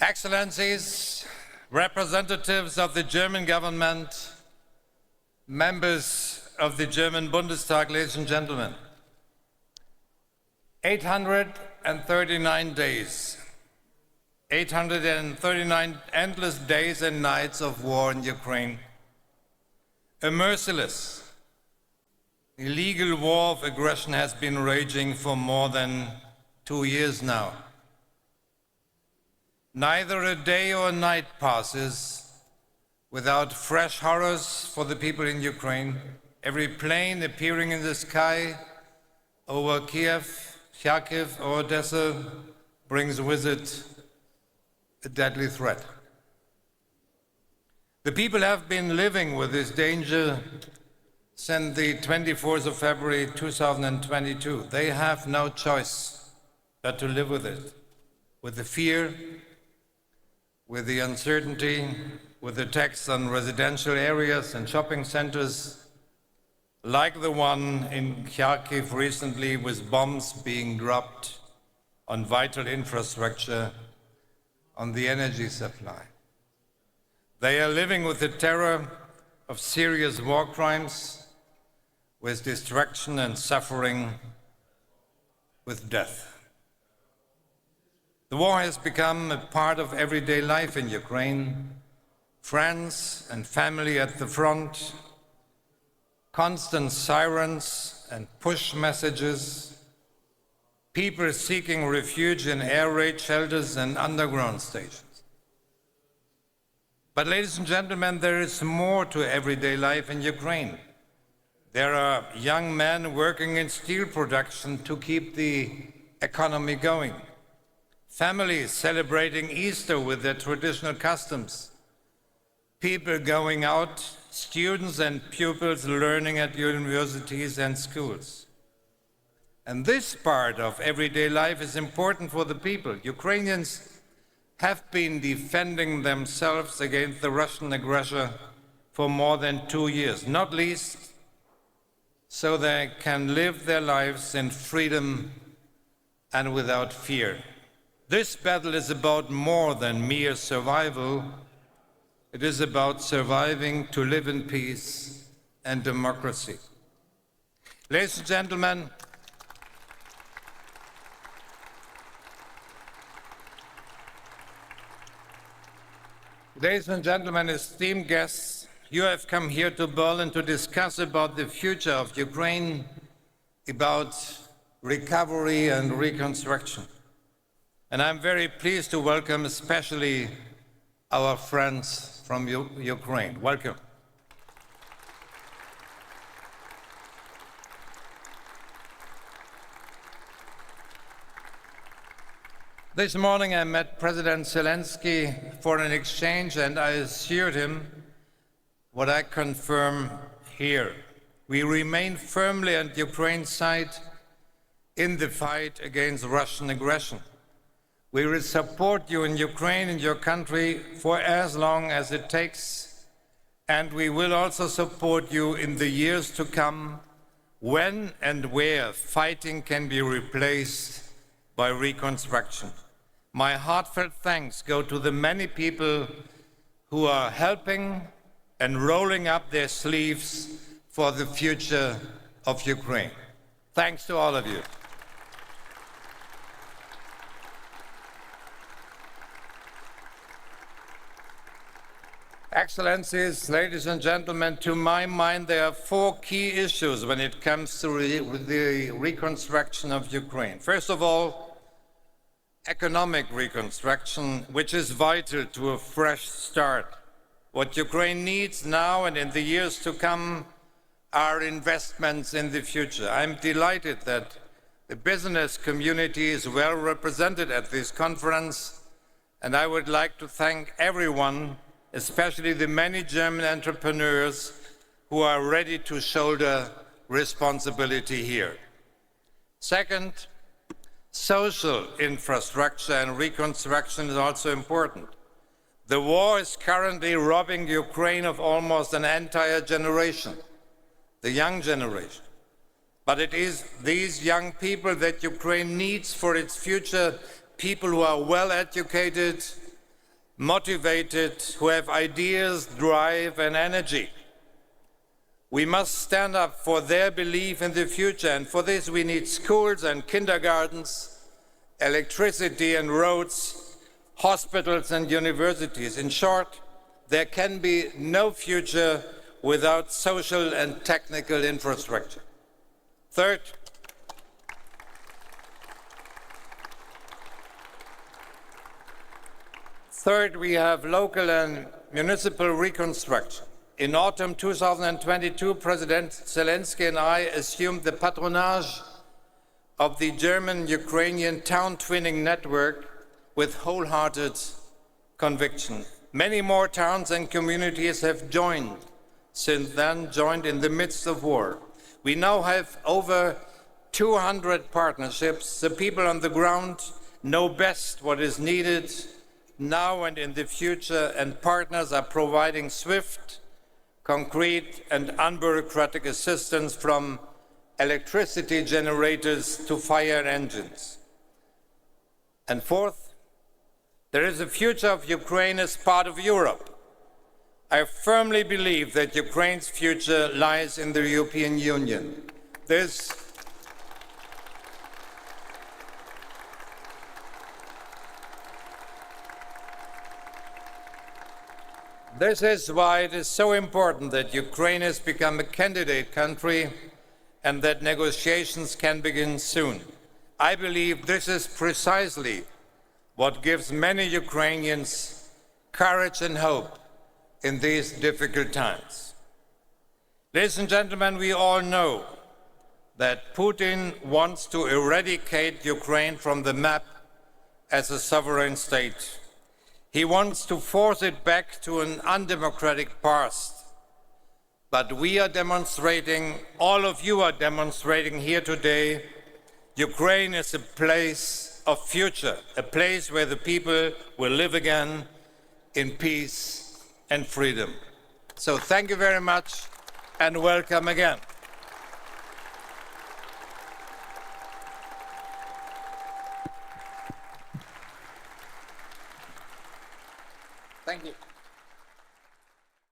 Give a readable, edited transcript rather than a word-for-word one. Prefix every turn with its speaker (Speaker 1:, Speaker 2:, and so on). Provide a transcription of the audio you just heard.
Speaker 1: Excellencies, representatives of the German government, members of the German Bundestag, ladies and gentlemen, 839 days, 839 endless days and nights of war in Ukraine, a merciless, illegal war of aggression has been raging for more than 2 years now. Neither a day or a night passes without fresh horrors for the people in Ukraine. Every plane appearing in the sky over Kiev, Kharkiv or Odessa brings with it a deadly threat. The people have been living with this danger since the 24th of February 2022. They have no choice but to live with it, with the fear, with the uncertainty, with attacks on residential areas and shopping centers, like the one in Kharkiv recently, with bombs being dropped on vital infrastructure, on the energy supply. They are living with the terror of serious war crimes, with destruction and suffering, with death. The war has become a part of everyday life in Ukraine. Friends and family at the front, constant sirens and push messages, people seeking refuge in air raid shelters and underground stations. But ladies and gentlemen, there is more to everyday life in Ukraine. There are young men working in steel production to keep the economy going. Families celebrating Easter with their traditional customs. People going out, students and pupils learning at universities and schools. And this part of everyday life is important for the people. Ukrainians have been defending themselves against the Russian aggressor for more than 2 years, not least so they can live their lives in freedom and without fear. This battle is about more than mere survival. It is about surviving to live in peace and democracy. Ladies and gentlemen, esteemed guests, you have come here to Berlin to discuss about the future of Ukraine, about recovery and reconstruction. And I'm very pleased to welcome especially our friends from Ukraine. Welcome. This morning I met President Zelensky for an exchange and I assured him what I confirm here. We remain firmly on Ukraine's side in the fight against Russian aggression. We will support you in Ukraine, in your country, for as long as it takes, and we will also support you in the years to come, when and where fighting can be replaced by reconstruction. My heartfelt thanks go to the many people who are helping and rolling up their sleeves for the future of Ukraine. Thanks to all of you. Excellencies, ladies and gentlemen, to my mind, there are 4 key issues when it comes to the reconstruction of Ukraine. First of all, economic reconstruction, which is vital to a fresh start. What Ukraine needs now and in the years to come are investments in the future. I'm delighted that the business community is well represented at this conference, and I would like to thank everyone, especially the many German entrepreneurs who are ready to shoulder responsibility here. Second, social infrastructure and reconstruction is also important. The war is currently robbing Ukraine of almost an entire generation, the young generation. But it is these young people that Ukraine needs for its future, people who are well educated, motivated, who have ideas, drive, and energy. We must stand up for their belief in the future, and for this we need schools and kindergartens, electricity and roads, hospitals and universities. In short, there can be no future without social and technical infrastructure. Third, we have local and municipal reconstruction. In autumn 2022, President Zelensky and I assumed the patronage of the German-Ukrainian town twinning network with wholehearted conviction. Many more towns and communities have joined since then, joined in the midst of war. We now have over 200 partnerships. The people on the ground know best what is needed now and in the future, and partners are providing swift, concrete, and unbureaucratic assistance from electricity generators to fire engines. And fourth, there is a future of Ukraine as part of Europe. I firmly believe that Ukraine's future lies in the European Union. This is why it is so important that Ukraine has become a candidate country and that negotiations can begin soon. I believe this is precisely what gives many Ukrainians courage and hope in these difficult times. Ladies and gentlemen, we all know that Putin wants to eradicate Ukraine from the map as a sovereign state. He wants to force it back to an undemocratic past. But we are demonstrating, all of you are demonstrating here today, Ukraine is a place of future, a place where the people will live again in peace and freedom. So thank you very much and welcome again. Thank you.